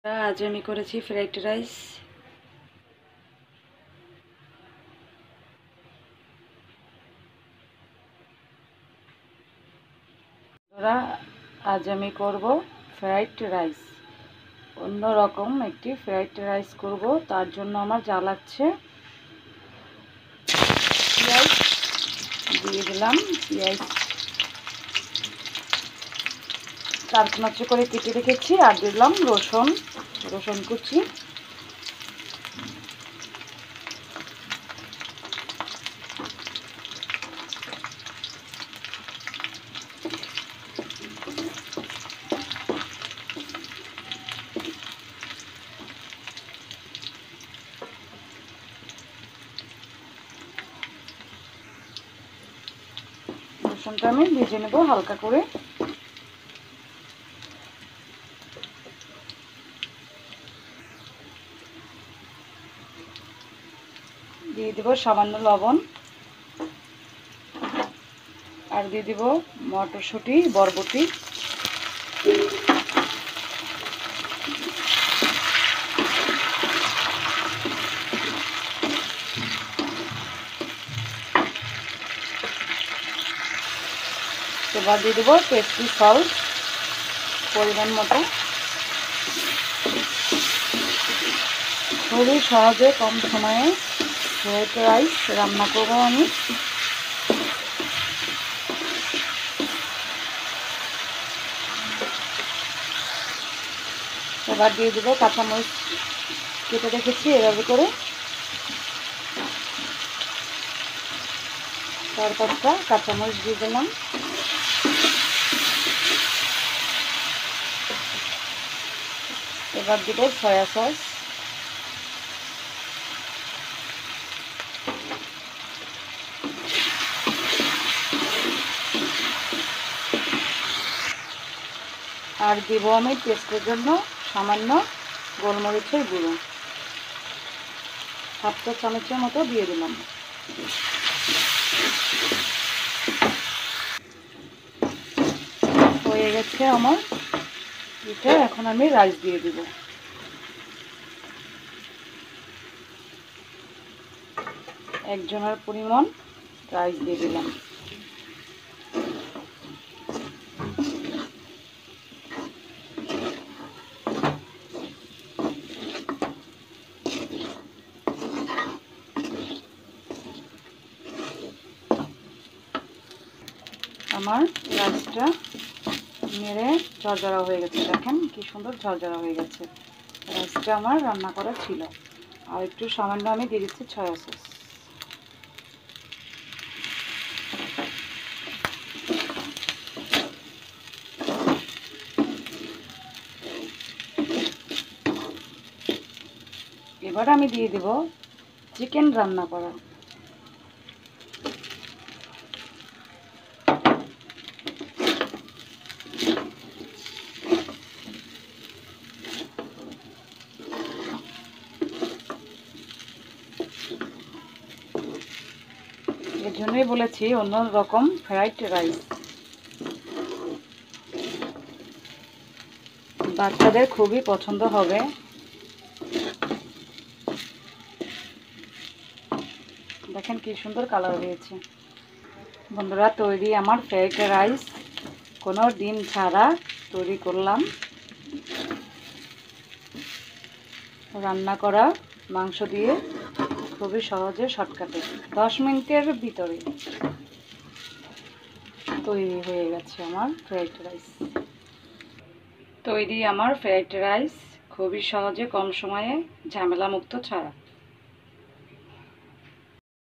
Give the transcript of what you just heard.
আজ আমি করেছি ফ্রাইড রাইস। আজ আমি করব ফ্রাইড রাইস, অন্যরকম একটি ফ্রাইড রাইস করব। তার জন্য আমার যা লাগছে, পেঁয়াজ দিয়ে দিলাম। পেঁয়াজ চার-পাঁচ করে কেটে রেখেছি, আর দিলাম রসুন কুচি। রসুনটা আমি ভেজে নেব হালকা করে। দিয়ে দেব সামান্য লবণ, আর দিয়ে দেব মটরশুঁটি, বরবটি। এবার দিয়ে দেবো টেস্টি সল্ট পরিমাণ মতো। খুবই সহজে কম সময়ে ফ্রাইড রাইস রান্না করব আমি। এবার দিয়ে দেবো কাঁচামরিচ কেটে রেখেছি এভাবে করে, 4-5টা কাঁচামরিচ দিয়ে দিলাম। এবার দেব সয়া সস, আর দেব আমি টেস্টের জন্য সামান্য গোলমরিচের গুঁড়ো, 7 চামচের মতো দিয়ে দিলাম। হয়ে গেছে আমার এটা। এখন আমি রাইস দিয়ে দিব। একজনের পরিমাণ রাইস দিয়ে দিলাম। আমার রাইসটা নেড়ে ঝরঝরা হয়ে গেছে। দেখেন কি সুন্দর ঝরঝরা হয়ে গেছে। রাইসটা আমার রান্না করা ছিল। আর একটু সামান্য আমি দিয়ে দিচ্ছি সয়া সস। এবার আমি দিয়ে দেব চিকেন রান্না করা। এর জন্যই বলেছি অন্যরকম ফ্রাইড রাইস। বাচ্চাদের খুবই পছন্দ হবে। দেখেন কি সুন্দর কালার হয়েছে। বন্ধুরা, তৈরি আমার ফ্রাইড রাইস। কোনো ডিম ছাড়া তৈরি করলাম। রান্না করা মাংস দিয়ে খুবই সহজে শর্টকাটে 10 মিনিটের ভিতরে তৈরি হয়ে গেছে আমার ফ্রাইড রাইস। তৈরি আমার ফ্রাইড রাইস খুবই সহজে কম সময়ে ঝামেলা মুক্ত ছাড়া।